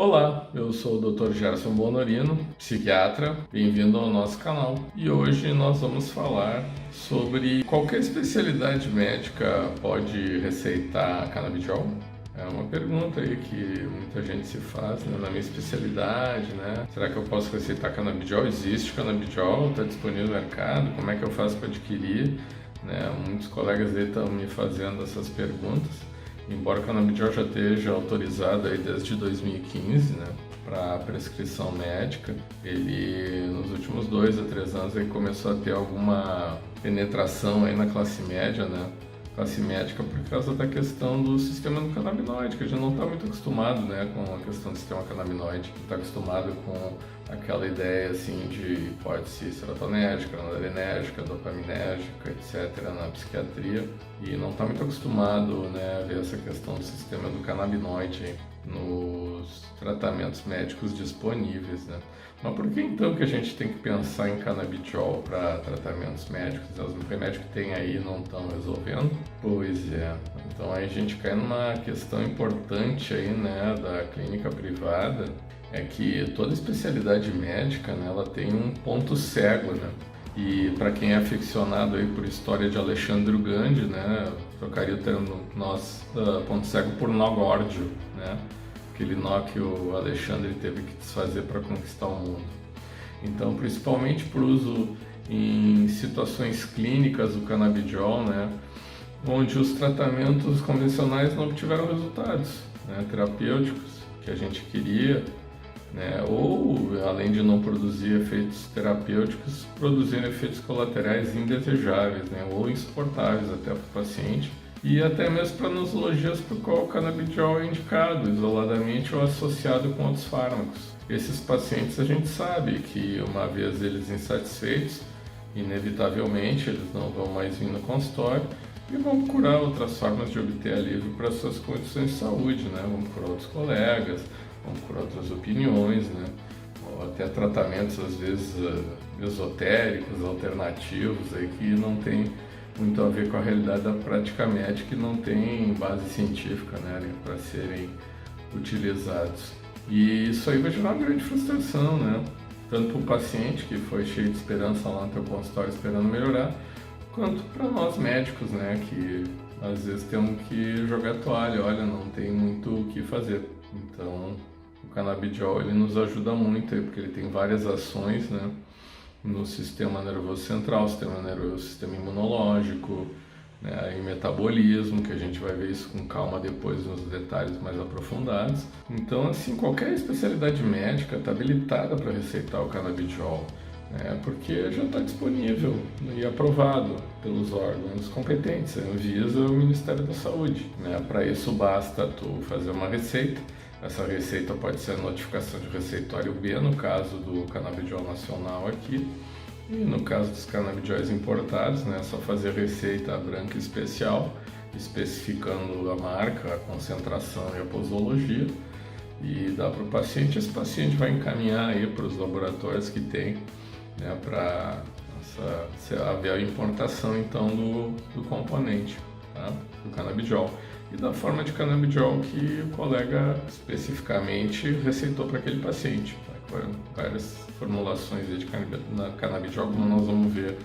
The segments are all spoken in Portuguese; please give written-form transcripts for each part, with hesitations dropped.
Olá, eu sou o Dr. Gerson Bonorino, psiquiatra, bem-vindo ao nosso canal. E hoje nós vamos falar sobre qualquer especialidade médica pode receitar canabidiol? É uma pergunta aí que muita gente se faz, né? Na minha especialidade, né? Será que eu posso receitar canabidiol? Existe canabidiol? Está disponível no mercado? Como é que eu faço para adquirir? Né? Muitos colegas aí estão me fazendo essas perguntas. Embora o canabidiol já esteja autorizado aí desde 2015, né, para prescrição médica, ele nos últimos 2 a 3 anos aí começou a ter alguma penetração aí na classe média, né, classe médica por causa da questão do sistema endocannabinoide, que a gente não está muito acostumado, né, com a questão do sistema canabinoide, que está acostumado com aquela ideia assim de hipótese serotonérgica, noradrenérgica, dopaminérgica, etc. na psiquiatria, e não está muito acostumado, né, a ver essa questão do sistema endocannabinoide nos tratamentos médicos disponíveis, né? Mas por que então que a gente tem que pensar em canabidiol para tratamentos médicos? Os remédios que tem aí não estão resolvendo? Pois é, então aí a gente cai numa questão importante aí, né, da clínica privada, é que toda especialidade médica, né, ela tem um ponto cego, né? E para quem é aficionado aí por história de Alexandre Gandhi, né, trocaria o termo ponto cego por nó górdio, né? Aquele nó que o Alexandre teve que desfazer para conquistar o mundo. Então, principalmente por uso em situações clínicas do canabidiol, né, onde os tratamentos convencionais não obtiveram resultados, né, terapêuticos que a gente queria, né, ou, além de não produzir efeitos terapêuticos, produzindo efeitos colaterais indesejáveis, né, ou insuportáveis até para o paciente, e até mesmo para nosologias para o qual o canabidiol é indicado, isoladamente ou associado com outros fármacos. Esses pacientes, a gente sabe que, uma vez eles insatisfeitos, inevitavelmente eles não vão mais vir no consultório e vão procurar outras formas de obter alívio para suas condições de saúde, né? Vão procurar outros colegas, vão procurar outras opiniões, né? Ou até tratamentos, às vezes, esotéricos, alternativos, aí, que não tem muito a ver com a realidade da prática médica e não tem base científica, né, para serem utilizados. E isso aí vai gerar uma grande frustração, né? Tanto para o paciente, que foi cheio de esperança lá no teu consultório esperando melhorar, quanto para nós médicos, né, que às vezes temos que jogar toalha, olha, não tem muito o que fazer. Então, o canabidiol ele nos ajuda muito, aí, porque ele tem várias ações, né, no sistema nervoso central, sistema imunológico, né, e metabolismo, que a gente vai ver isso com calma depois nos detalhes mais aprofundados. Então, assim, qualquer especialidade médica está habilitada para receitar o canabidiol, né, porque já está disponível e aprovado pelos órgãos competentes, a Anvisa e o Ministério da Saúde, né. Para isso basta tu fazer uma receita. Essa receita pode ser a notificação de receituário B, no caso do canabidiol nacional aqui, e no caso dos canabidióis importados, né, é só fazer a receita branca especial, especificando a marca, a concentração e a posologia, e dá para o paciente. Esse paciente vai encaminhar aí para os laboratórios que tem, né, para haver a importação então do componente, tá, do canabidiol, e da forma de canabidiol que o colega especificamente receitou para aquele paciente. Tá? Várias formulações de canabidiol, como nós vamos ver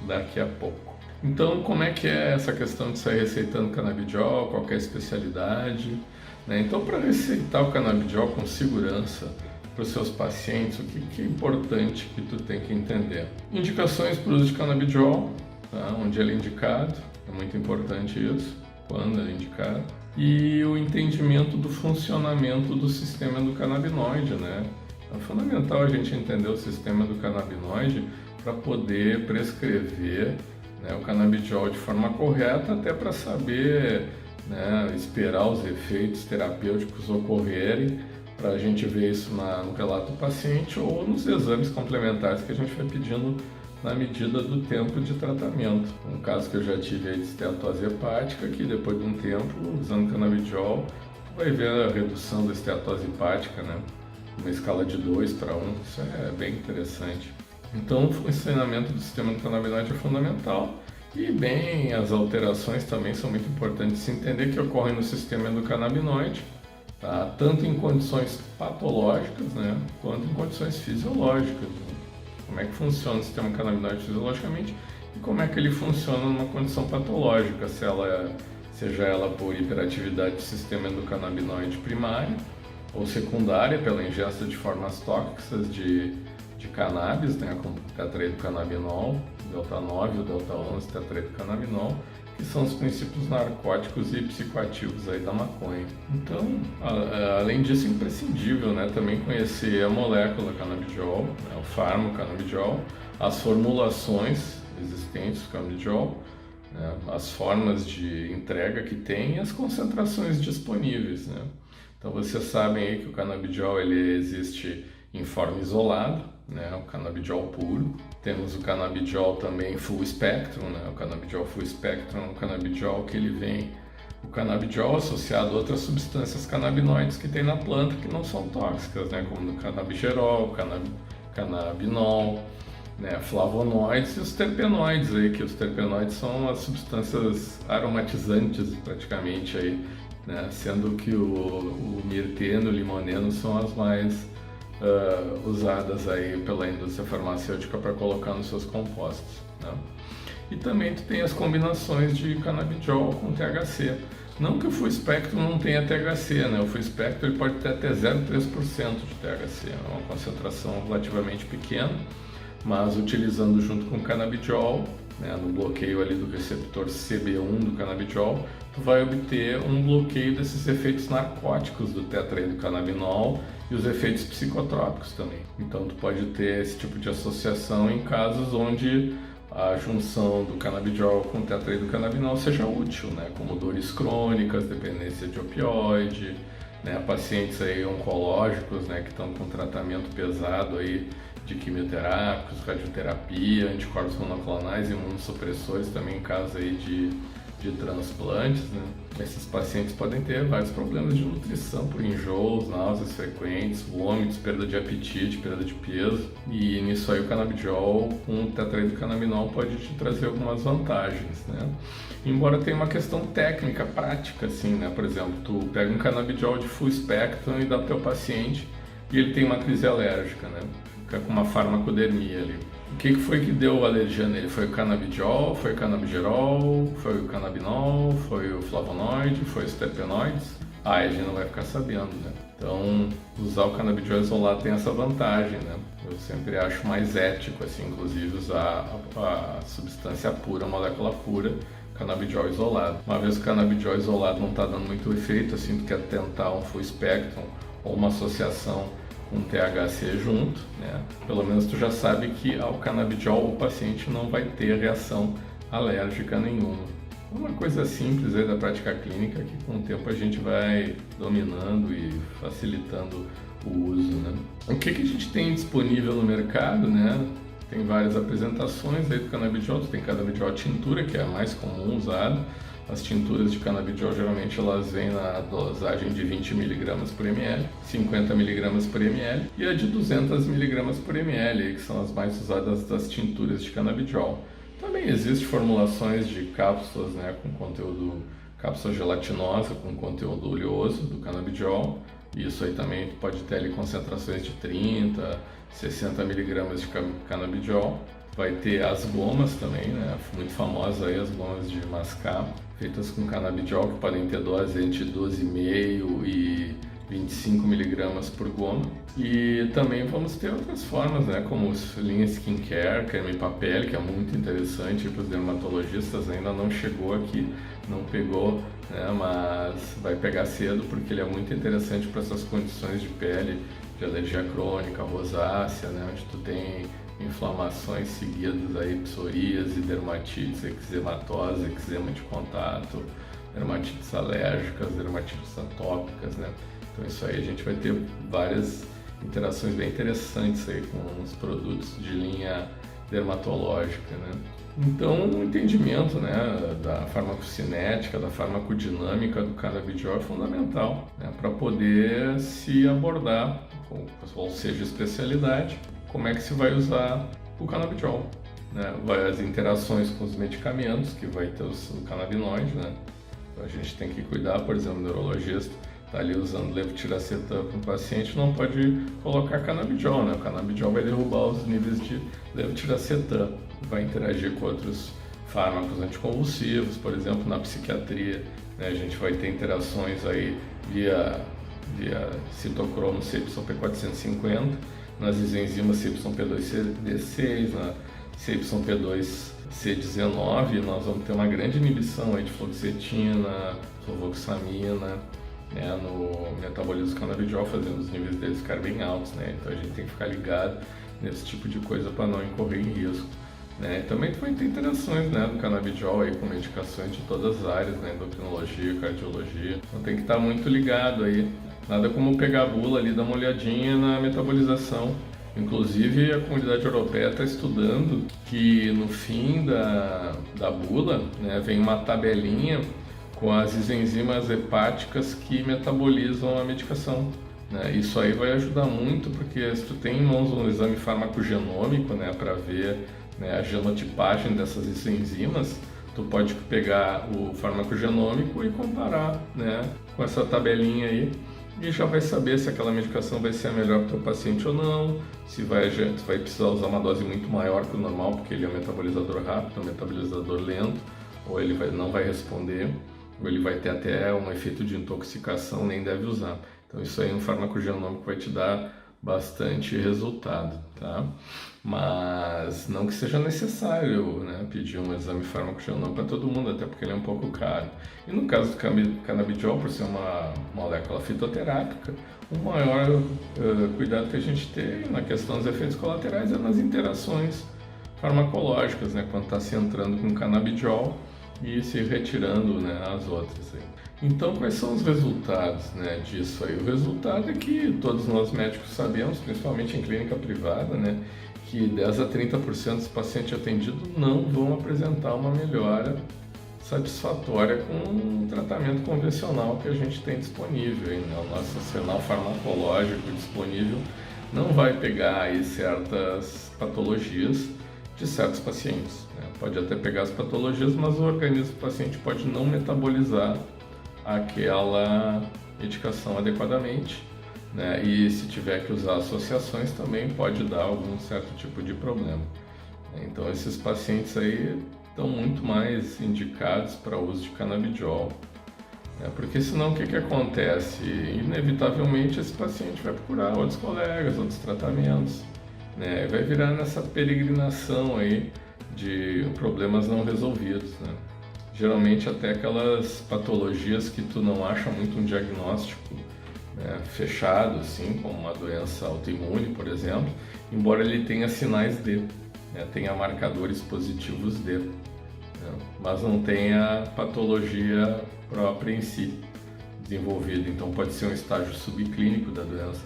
daqui a pouco. Então, como é que é essa questão de sair receitando canabidiol, qualquer especialidade, né? Então, para receitar o canabidiol com segurança para os seus pacientes, o que é importante que tu tem que entender? Indicações para o uso de canabidiol, tá? Onde ele é indicado, é muito importante isso, quando é indicado, e o entendimento do funcionamento do sistema endocannabinoide, né? É fundamental a gente entender o sistema endocannabinoide para poder prescrever, né, o canabidiol de forma correta, até para saber, né, esperar os efeitos terapêuticos ocorrerem, para a gente ver isso no relato do paciente ou nos exames complementares que a gente vai pedindo na medida do tempo de tratamento. Um caso que eu já tive aí de esteatose hepática, que depois de um tempo, usando canabidiol, vai ver a redução da esteatose hepática, né? Uma escala de 2 para 1, isso é bem interessante. Então, o funcionamento do sistema endocannabinoide é fundamental. E, bem, as alterações também são muito importantes de se entender que ocorrem no sistema endocannabinoide, tá? Tanto em condições patológicas, né, quanto em condições fisiológicas. Né? Como é que funciona o sistema canabinoide fisiologicamente e como é que ele funciona numa condição patológica, seja ela por hiperatividade do sistema endocannabinoide primário ou secundária pela ingesta de formas tóxicas de cannabis, né, como tetraidrocannabinol, delta-9 ou delta-11 tetraidrocannabinol, que são os princípios narcóticos e psicoativos aí da maconha. Então, além disso, é imprescindível, né, também conhecer a molécula canabidiol, né, o fármaco canabidiol, as formulações existentes do canabidiol, né, as formas de entrega que tem e as concentrações disponíveis, né. Então, vocês sabem aí que o canabidiol ele existe em forma isolada, né, o canabidiol puro. Temos o canabidiol também full spectrum, né, o canabidiol full spectrum é um canabidiol que ele vem, o canabidiol associado a outras substâncias canabinoides que tem na planta que não são tóxicas, né, como o canabigerol, canabinol, né, flavonoides e os terpenoides aí, que os terpenoides são as substâncias aromatizantes praticamente aí, né, sendo que o mirteno e o limoneno são as mais usadas aí pela indústria farmacêutica para colocar nos seus compostos, né? E também tu tem as combinações de canabidiol com THC. Não que o full spectrum não tenha THC, né? O full spectrum ele pode ter até 0,3% de THC, é uma concentração relativamente pequena, mas utilizando junto com o canabidiol, né, no bloqueio ali do receptor CB1 do canabidiol, tu vai obter um bloqueio desses efeitos narcóticos do tetraidrocannabinol e os efeitos psicotrópicos também. Então tu pode ter esse tipo de associação em casos onde a junção do canabidiol com o tetraidrocannabinol seja útil, né, como dores crônicas, dependência de opioide, né, pacientes aí oncológicos, né, que estão com tratamento pesado aí de quimioterápicos, radioterapia, anticorpos monoclonais, imunossupressores também em caso aí de transplantes, né? Esses pacientes podem ter vários problemas de nutrição por enjoos, náuseas frequentes, vômitos, perda de apetite, perda de peso. E nisso aí o canabidiol com tetraidrocannabinol pode te trazer algumas vantagens, né? Embora tenha uma questão técnica, prática, assim, né? Por exemplo, tu pega um canabidiol de full spectrum e dá para o teu paciente e ele tem uma crise alérgica, né? Fica com uma farmacodermia ali. O que foi que deu alergia nele? Foi o canabidiol, foi o canabigerol, foi o canabinol, foi o flavonoide, foi os terpenoides? A gente não vai ficar sabendo, né? Então, usar o canabidiol isolado tem essa vantagem, né? Eu sempre acho mais ético, assim, inclusive, usar a substância pura, a molécula pura, canabidiol isolado. Uma vez que o canabidiol isolado não está dando muito efeito, assim, tu quer tentar um full spectrum ou uma associação com THC junto, né? Pelo menos tu já sabe que ao canabidiol o paciente não vai ter reação alérgica nenhuma. Uma coisa simples aí da prática clínica que com o tempo a gente vai dominando e facilitando o uso, né? O que a gente tem disponível no mercado, né? Tem várias apresentações aí do canabidiol. Tu tem canabidiol tintura, que é a mais comum usada. As tinturas de canabidiol geralmente elas vêm na dosagem de 20 mg por ml, 50 mg por ml e a de 200 mg por ml, que são as mais usadas das tinturas de canabidiol. Também existem formulações de cápsulas, né, com conteúdo, cápsula gelatinosa com conteúdo oleoso do canabidiol. Isso aí também pode ter ali concentrações de 30, 60 mg de canabidiol. Vai ter as gomas também, né? Muito famosas aí as gomas de mascar, feitas com canabidiol, que podem ter dose entre 12,5 e 25 mg por goma. E também vamos ter outras formas, né? Como linha skincare, creme papel, que é muito interessante para os dermatologistas, ainda não chegou aqui, não pegou, né? Mas vai pegar cedo porque ele é muito interessante para essas condições de pele, de alergia crônica, rosácea, né? Onde tu tem inflamações seguidas aí, psoríase, dermatites eczematose, eczema de contato, dermatites alérgicas, dermatites atópicas, né? Então isso aí a gente vai ter várias interações bem interessantes aí com os produtos de linha dermatológica, né? Então o entendimento, né, da farmacocinética, da farmacodinâmica do canabidiol é fundamental, né, para poder se abordar, ou seja, especialidade, como é que se vai usar o canabidiol, né? As interações com os medicamentos, que vai ter os canabinoides, né? Então a gente tem que cuidar, por exemplo, o neurologista está ali usando levetiracetam para o paciente, não pode colocar canabidiol, né? O canabidiol vai derrubar os níveis de levetiracetam, vai interagir com outros fármacos anticonvulsivos, por exemplo, na psiquiatria, né? A gente vai ter interações aí via citocromo CYP450, nas enzimas CYP2D6, na CYP2C19, nós vamos ter uma grande inibição aí de fluoxetina, fluvoxamina, né, no metabolismo do canabidiol, fazendo os níveis deles ficarem bem altos, né? Então a gente tem que ficar ligado nesse tipo de coisa para não incorrer em risco, né? E também vai ter interações, né, do canabidiol aí com medicações de todas as áreas, né, endocrinologia, cardiologia, então tem que estar muito ligado aí. Nada como pegar a bula ali, dar uma olhadinha na metabolização. Inclusive, a comunidade europeia está estudando que no fim da bula, né, vem uma tabelinha com as isenzimas hepáticas que metabolizam a medicação, né? Isso aí vai ajudar muito, porque se tu tem em mãos um exame farmacogenômico, né, para ver, né, a genotipagem dessas isenzimas, tu pode pegar o farmacogenômico e comparar, né, com essa tabelinha aí, e já vai saber se aquela medicação vai ser a melhor para o teu paciente ou não, se vai precisar usar uma dose muito maior que o normal, porque ele é um metabolizador rápido, um metabolizador lento, ou ele não vai responder, ou ele vai ter até um efeito de intoxicação, nem deve usar. Então isso aí, um farmacogenômico vai te dar bastante resultado, tá? Mas não que seja necessário, né, pedir um exame farmacogenômico para todo mundo, até porque ele é um pouco caro. E no caso do canabidiol, por ser uma molécula fitoterápica, o maior cuidado que a gente tem na questão dos efeitos colaterais é nas interações farmacológicas, né, quando está se entrando com canabidiol e se retirando, né, as outras aí. Então, quais são os resultados, né, disso aí? O resultado é que todos nós médicos sabemos, principalmente em clínica privada, né, que 10 a 30% dos pacientes atendidos não vão apresentar uma melhora satisfatória com o tratamento convencional que a gente tem disponível, hein, né? O nosso arsenal farmacológico disponível não vai pegar aí certas patologias de certos pacientes, né? Pode até pegar as patologias, mas o organismo do paciente pode não metabolizar aquela medicação adequadamente, né? E se tiver que usar associações também pode dar algum certo tipo de problema. Então esses pacientes aí estão muito mais indicados para o uso de canabidiol, né? Porque senão o que acontece? Inevitavelmente esse paciente vai procurar outros colegas, outros tratamentos, né? Vai virar nessa peregrinação aí de problemas não resolvidos, né? Geralmente até aquelas patologias que tu não acha muito um diagnóstico, né, fechado, assim, como uma doença autoimune, por exemplo, embora ele tenha sinais de, né, tenha marcadores positivos de, né, mas não tenha patologia própria em si desenvolvida. Então pode ser um estágio subclínico da doença.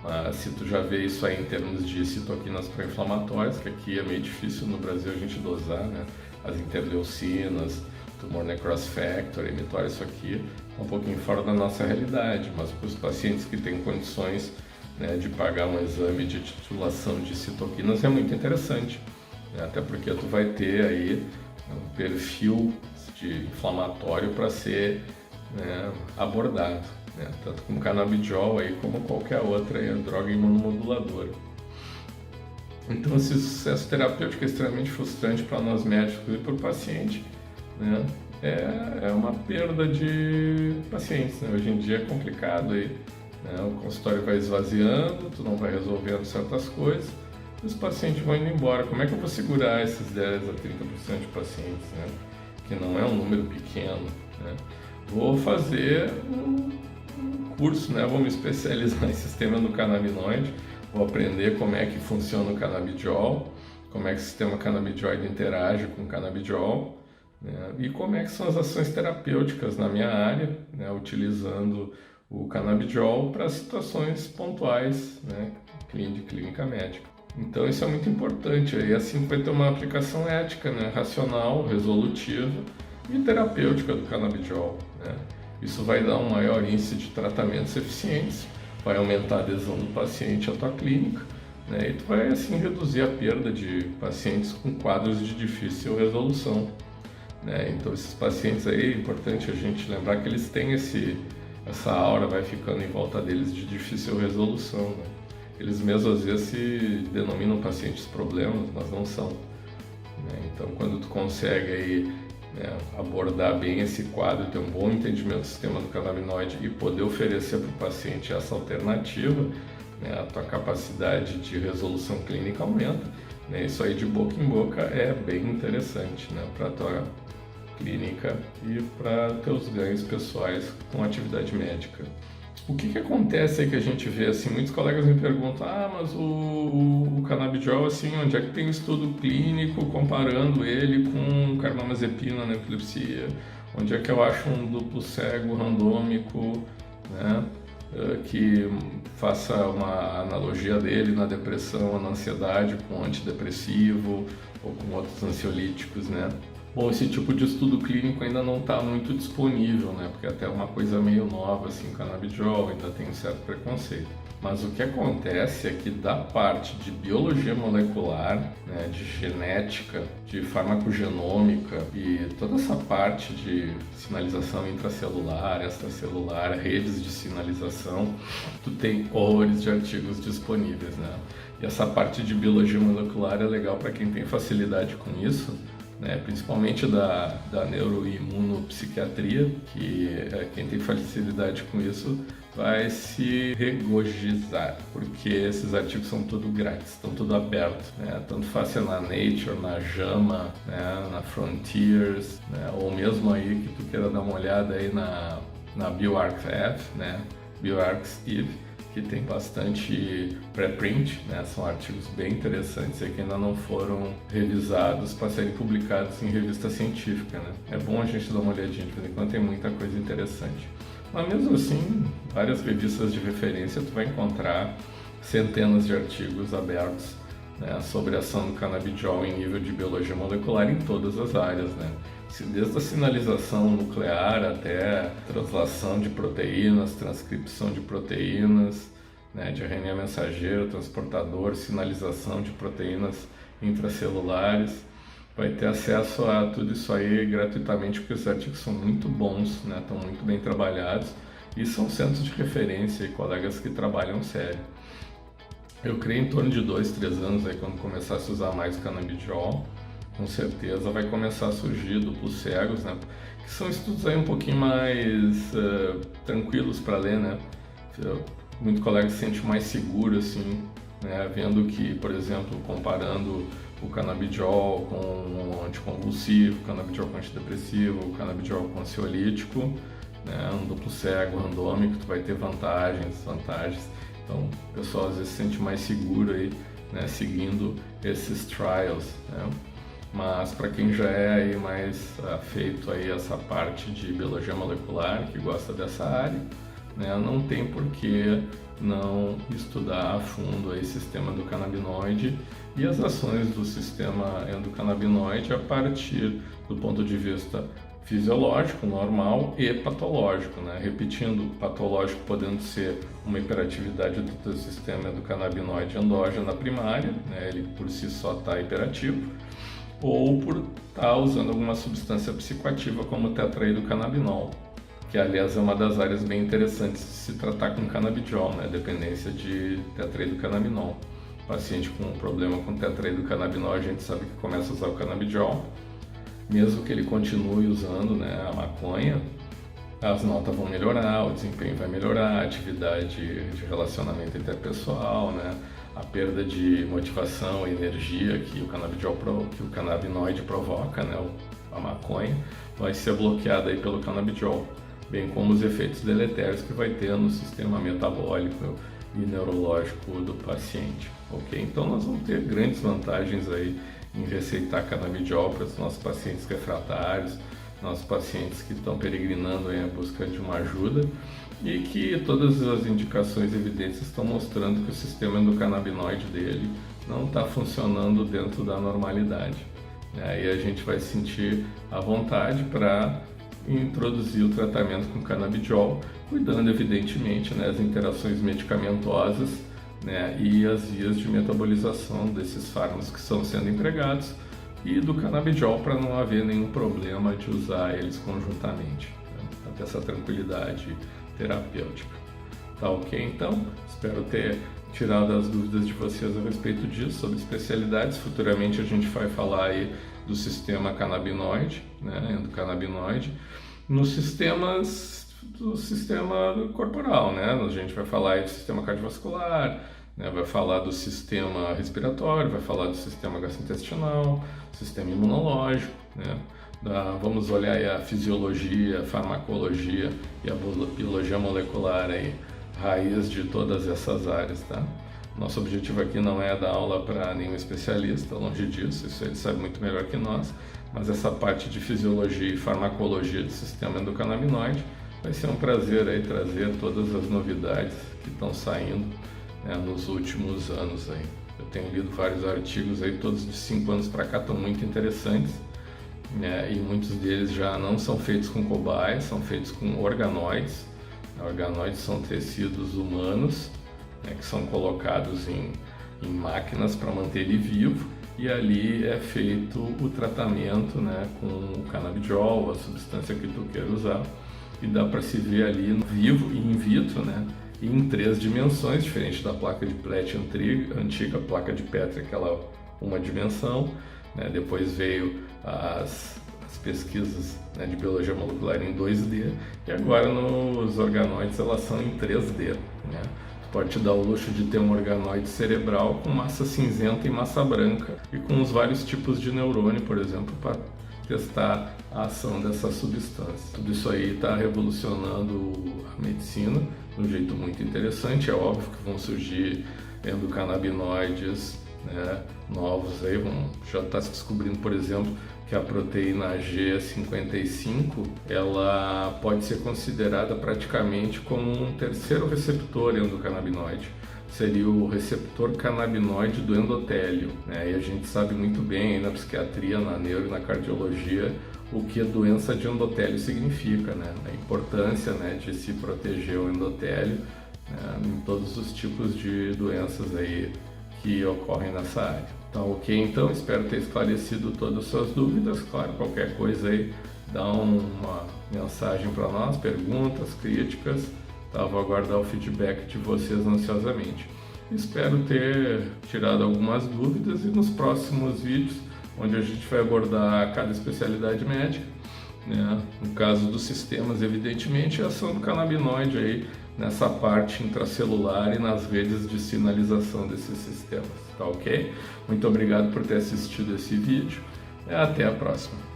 Mas se tu já vê isso aí em termos de citoquinas pró-inflamatórias, que aqui é meio difícil no Brasil a gente dosar, né, as interleucinas, tumor necrosis factor, emitório, isso aqui é um pouquinho fora da nossa realidade, mas para os pacientes que têm condições, né, de pagar um exame de titulação de citoquinas é muito interessante, né, até porque tu vai ter aí um perfil de inflamatório para ser, né, abordado, né, tanto com canabidiol aí como qualquer outra aí, droga imunomoduladora. Então esse sucesso terapêutico é extremamente frustrante para nós médicos e para o paciente, né? É uma perda de pacientes, né? Hoje em dia é complicado aí, né? O consultório vai esvaziando, tu não vai resolvendo certas coisas e os pacientes vão indo embora. Como é que eu vou segurar esses 10 a 30% de pacientes, né? Que não é um número pequeno, né? Vou fazer um curso, né? Vou me especializar em sistema endocannabinoide, vou aprender como é que funciona o canabidiol, como é que o sistema canabidioide interage com o canabidiol, né? E como é que são as ações terapêuticas na minha área, né? Utilizando o canabidiol para situações pontuais, né? De clínica médica. Então isso é muito importante, e assim vai ter uma aplicação ética, né? Racional, resolutiva e terapêutica do canabidiol, né? Isso vai dar um maior índice de tratamentos eficientes, vai aumentar a adesão do paciente à tua clínica, né? E tu vai assim reduzir a perda de pacientes com quadros de difícil resolução, né? Então esses pacientes aí, é importante a gente lembrar que eles têm essa aura vai ficando em volta deles de difícil resolução, né? Eles mesmos às vezes se denominam pacientes problemas, mas não são, né? Então, quando tu consegue aí, né, abordar bem esse quadro, ter um bom entendimento do sistema do canabinoide e poder oferecer para o paciente essa alternativa, né, a tua capacidade de resolução clínica aumenta, né? Isso aí de boca em boca é bem interessante, né, para a tua clínica e para teus ganhos pessoais com atividade médica. O que acontece aí que a gente vê, assim, muitos colegas me perguntam, mas o canabidiol, assim, onde é que tem um estudo clínico comparando ele com carbamazepina na epilepsia? Onde é que eu acho um duplo cego randômico, né, que faça uma analogia dele na depressão ou na ansiedade com antidepressivo ou com outros ansiolíticos, né? Bom, esse tipo de estudo clínico ainda não está muito disponível, né? Porque até é uma coisa meio nova, assim, o canabidiol ainda tem um certo preconceito. Mas o que acontece é que da parte de biologia molecular, né, de genética, de farmacogenômica e toda essa parte de sinalização intracelular, extracelular, redes de sinalização, tu tem horrores de artigos disponíveis, né? E essa parte de biologia molecular é legal para quem tem facilidade com isso, né, principalmente da neuroimunopsiquiatria, que quem tem facilidade com isso vai se regozijar, porque esses artigos são tudo grátis, estão tudo abertos, né? Tanto faz ser na Nature, na JAMA, né, na Frontiers, né, ou mesmo aí que tu queira dar uma olhada aí na bioRxiv, né, bioRxiv, que tem bastante preprint, né? São artigos bem interessantes e que ainda não foram revisados para serem publicados em revista científica, né? É bom a gente dar uma olhadinha, de vez em quando tem muita coisa interessante. Mas mesmo assim, várias revistas de referência tu vai encontrar centenas de artigos abertos, né, sobre a ação do canabidiol em nível de biologia molecular em todas as áreas, né? Desde a sinalização nuclear até translação de proteínas, transcrição de proteínas, né, de RNA mensageiro, transportador, sinalização de proteínas intracelulares. Vai ter acesso a tudo isso aí gratuitamente, porque os artigos são muito bons, né, estão muito bem trabalhados e são centros de referência e colegas que trabalham sério. Eu creio em torno de 2, 3 anos aí, quando começasse a usar mais o canabidiol, com certeza vai começar a surgir duplos cegos, né? Que são estudos aí um pouquinho mais tranquilos para ler, né? Muito colega se sente mais seguro, assim, né? Vendo que, por exemplo, comparando o canabidiol com anticonvulsivo, o canabidiol com antidepressivo, o canabidiol com ansiolítico, né? Um duplo cego randômico, tu vai ter vantagens. Então, o pessoal às vezes se sente mais seguro aí, né? Seguindo esses trials, né? Mas para quem já é aí mais afeito aí essa parte de biologia molecular, que gosta dessa área, né, não tem por que não estudar a fundo aí o sistema endocannabinoide e as ações do sistema endocannabinoide a partir do ponto de vista fisiológico, normal e patológico, né? Repetindo, patológico podendo ser uma hiperatividade do teu sistema endocannabinoide endógena primária, né? Ele por si só está hiperativo, ou por estar usando alguma substância psicoativa como o tetraidrocannabinol, que aliás é uma das áreas bem interessantes de se tratar com canabidiol, né? Dependência de tetraidrocannabinol. Paciente com um problema com tetraidrocannabinol, a gente sabe que começa a usar o canabidiol, mesmo que ele continue usando, né, a maconha, as notas vão melhorar, o desempenho vai melhorar, a atividade de relacionamento interpessoal, né, a perda de motivação e energia que o canabinoide provoca, né, a maconha, vai ser bloqueada aí pelo canabidiol, bem como os efeitos deletérios que vai ter no sistema metabólico e neurológico do paciente, ok? Então nós vamos ter grandes vantagens aí em receitar canabidiol para os nossos pacientes refratários, nossos pacientes que estão peregrinando em busca de uma ajuda e que todas as indicações e evidências estão mostrando que o sistema endocannabinoide dele não está funcionando dentro da normalidade. Aí a gente vai sentir a vontade para introduzir o tratamento com canabidiol, cuidando evidentemente, né, das interações medicamentosas, né, e as vias de metabolização desses fármacos que estão sendo empregados e do canabidiol para não haver nenhum problema de usar eles conjuntamente, né, para ter essa tranquilidade terapêutica. Tá ok? Então, espero ter tirado as dúvidas de vocês a respeito disso, sobre especialidades. Futuramente a gente vai falar aí do sistema canabinoide, né, endocannabinoide, nos sistemas do sistema corporal, né? A gente vai falar aí do sistema cardiovascular, né, vai falar do sistema respiratório, vai falar do sistema gastrointestinal, sistema imunológico, né? Vamos olhar aí a fisiologia, a farmacologia e a biologia molecular aí, raiz de todas essas áreas, tá? Nosso objetivo aqui não é dar aula para nenhum especialista, longe disso, isso ele sabe muito melhor que nós, mas essa parte de fisiologia e farmacologia do sistema endocannabinoide vai ser um prazer aí trazer todas as novidades que estão saindo, né, nos últimos anos aí. Eu tenho lido vários artigos aí, todos de 5 anos para cá estão muito interessantes, né, e muitos deles já não são feitos com cobaias, são feitos com organoides. Organoides são tecidos humanos, né, que são colocados em máquinas para manter ele vivo, e ali é feito o tratamento, né, com o canabidiol, a substância que tu queira usar, e dá para se ver ali no vivo e in vitro, né, em 3 dimensões, diferente da placa de Petri antiga placa de Petri, aquela uma dimensão, né, depois veio as pesquisas, né, de biologia molecular em 2D, e agora nos organoides elas são em 3D, né. Tu pode te dar o luxo de ter um organoide cerebral com massa cinzenta e massa branca, e com os vários tipos de neurônio, por exemplo, para testar a ação dessa substância. Tudo isso aí está revolucionando a medicina de um jeito muito interessante. É óbvio que vão surgir endocannabinoides, né, novos aí, já está se descobrindo, por exemplo, que a proteína G55 ela pode ser considerada praticamente como um terceiro receptor endocannabinoide. Seria o receptor canabinoide do endotélio, né? E a gente sabe muito bem aí na psiquiatria, na neuro e na cardiologia o que a doença de endotélio significa, né? A importância, né, de se proteger o endotélio, né, em todos os tipos de doenças aí que ocorrem nessa área. Tá ok? Então, espero ter esclarecido todas as suas dúvidas. Claro, qualquer coisa aí, dá uma mensagem para nós, perguntas, críticas. Tá? Vou aguardar o feedback de vocês ansiosamente. Espero ter tirado algumas dúvidas e nos próximos vídeos, onde a gente vai abordar cada especialidade médica, né? No caso dos sistemas, evidentemente, a ação do canabinoide aí nessa parte intracelular e nas redes de sinalização desses sistemas, tá ok? Muito obrigado por ter assistido esse vídeo e até a próxima.